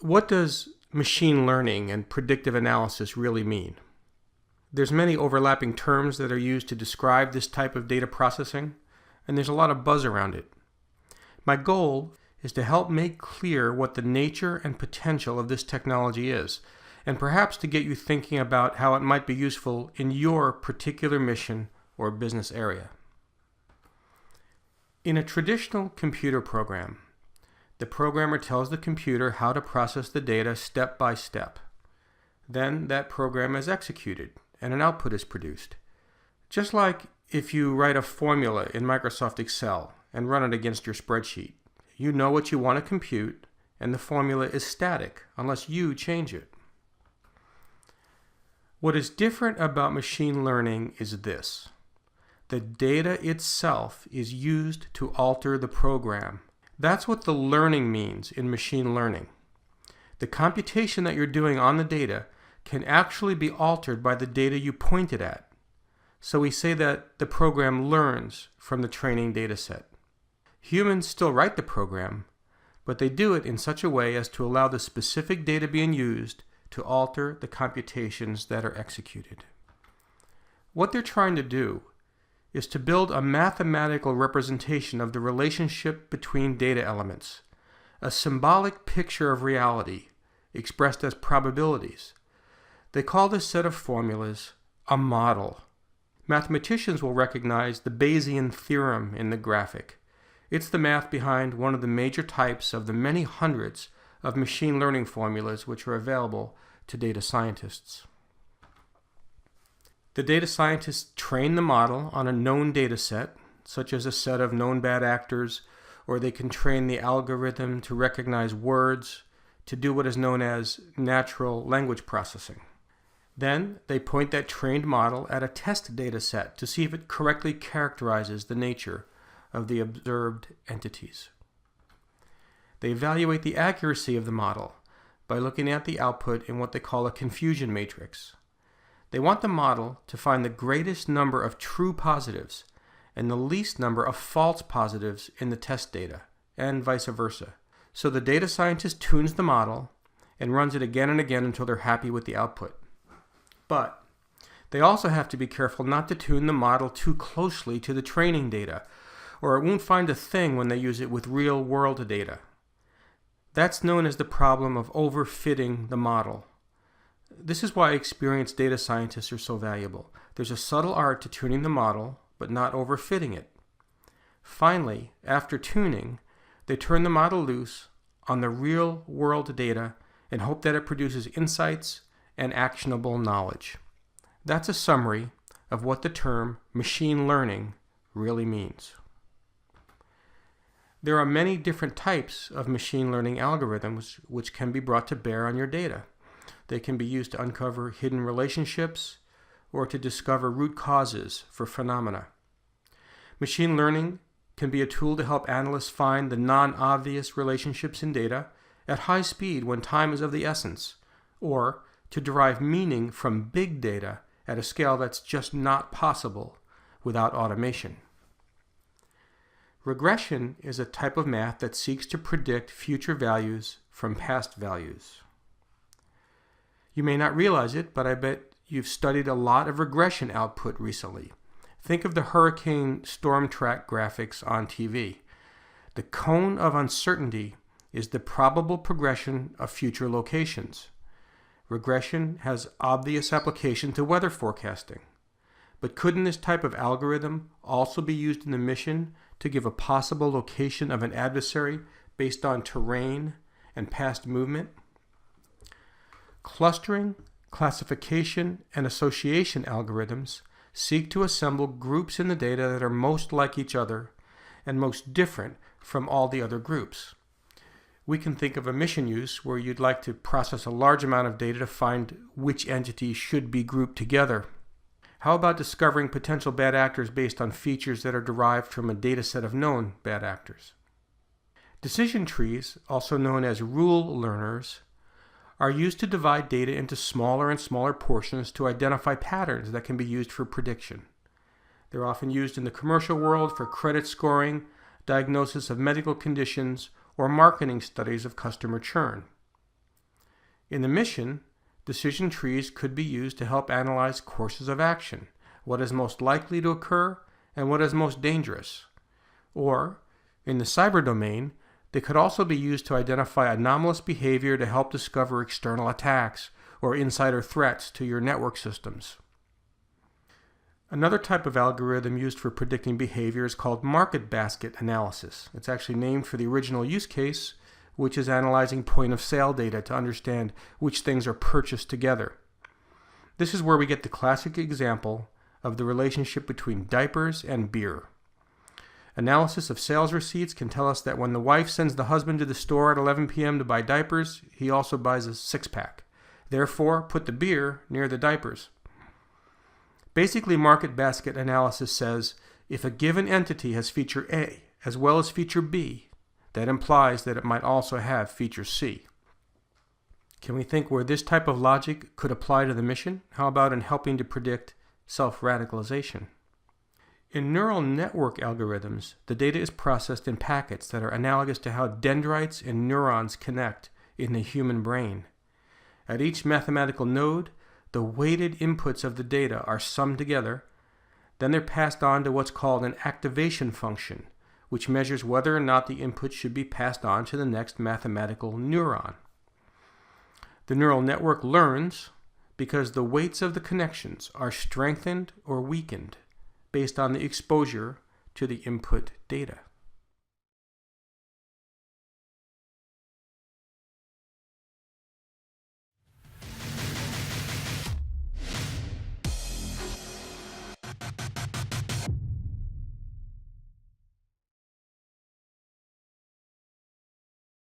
What does machine learning and predictive analysis really mean? There's many overlapping terms that are used to describe this type of data processing, and there's a lot of buzz around it. My goal is to help make clear what the nature and potential of this technology is, and perhaps to get you thinking about how it might be useful in your particular mission or business area. In a traditional computer program, the programmer tells the computer how to process the data step by step. Then that program is executed and an output is produced. Just like if you write a formula in Microsoft Excel and run it against your spreadsheet, you know what you want to compute, and the formula is static unless you change it. What is different about machine learning is this. The data itself is used to alter the program. That's what the learning means in machine learning. The computation that you're doing on the data can actually be altered by the data you pointed at. So we say that the program learns from the training data set. Humans still write the program, but they do it in such a way as to allow the specific data being used to alter the computations that are executed. What they're trying to do is to build a mathematical representation of the relationship between data elements, a symbolic picture of reality expressed as probabilities. They call this set of formulas a model. Mathematicians will recognize the Bayesian Theorem in the graphic. It's the math behind one of the major types of the many hundreds of machine learning formulas which are available to data scientists. The data scientists train the model on a known data set, such as a set of known bad actors, or they can train the algorithm to recognize words, to do what is known as natural language processing. Then they point that trained model at a test data set to see if it correctly characterizes the nature of the observed entities. They evaluate the accuracy of the model by looking at the output in what they call a confusion matrix. They want the model to find the greatest number of true positives and the least number of false positives in the test data, and vice versa. So the data scientist tunes the model and runs it again and again until they're happy with the output. But they also have to be careful not to tune the model too closely to the training data, or it won't find a thing when they use it with real-world data. That's known as the problem of overfitting the model. This is why experienced data scientists are so valuable. There's a subtle art to tuning the model, but not overfitting it. Finally, after tuning, they turn the model loose on the real-world data and hope that it produces insights and actionable knowledge. That's a summary of what the term machine learning really means. There are many different types of machine learning algorithms which can be brought to bear on your data. They can be used to uncover hidden relationships or to discover root causes for phenomena. Machine learning can be a tool to help analysts find the non-obvious relationships in data at high speed when time is of the essence, or to derive meaning from big data at a scale that's just not possible without automation. Regression is a type of math that seeks to predict future values from past values. You may not realize it, but I bet you've studied a lot of regression output recently. Think of the hurricane storm track graphics on TV. The cone of uncertainty is the probable progression of future locations. Regression has obvious application to weather forecasting. But couldn't this type of algorithm also be used in the mission to give a possible location of an adversary based on terrain and past movement? Clustering, classification, and association algorithms seek to assemble groups in the data that are most like each other and most different from all the other groups. We can think of a mission use where you'd like to process a large amount of data to find which entities should be grouped together. How about discovering potential bad actors based on features that are derived from a data set of known bad actors? Decision trees, also known as rule learners, are used to divide data into smaller and smaller portions to identify patterns that can be used for prediction. They're often used in the commercial world for credit scoring, diagnosis of medical conditions, or marketing studies of customer churn. In the mission, decision trees could be used to help analyze courses of action, what is most likely to occur and what is most dangerous. Or, in the cyber domain, they could also be used to identify anomalous behavior to help discover external attacks or insider threats to your network systems. Another type of algorithm used for predicting behavior is called market basket analysis. It's actually named for the original use case, which is analyzing point-of-sale data to understand which things are purchased together. This is where we get the classic example of the relationship between diapers and beer. Analysis of sales receipts can tell us that when the wife sends the husband to the store at 11 p.m. to buy diapers, he also buys a six-pack. Therefore, put the beer near the diapers. Basically, market basket analysis says if a given entity has feature A as well as feature B, that implies that it might also have feature C. Can we think where this type of logic could apply to the mission? How about in helping to predict self-radicalization? In neural network algorithms, the data is processed in packets that are analogous to how dendrites and neurons connect in the human brain. At each mathematical node, the weighted inputs of the data are summed together. Then they're passed on to what's called an activation function, which measures whether or not the input should be passed on to the next mathematical neuron. The neural network learns because the weights of the connections are strengthened or weakened based on the exposure to the input data.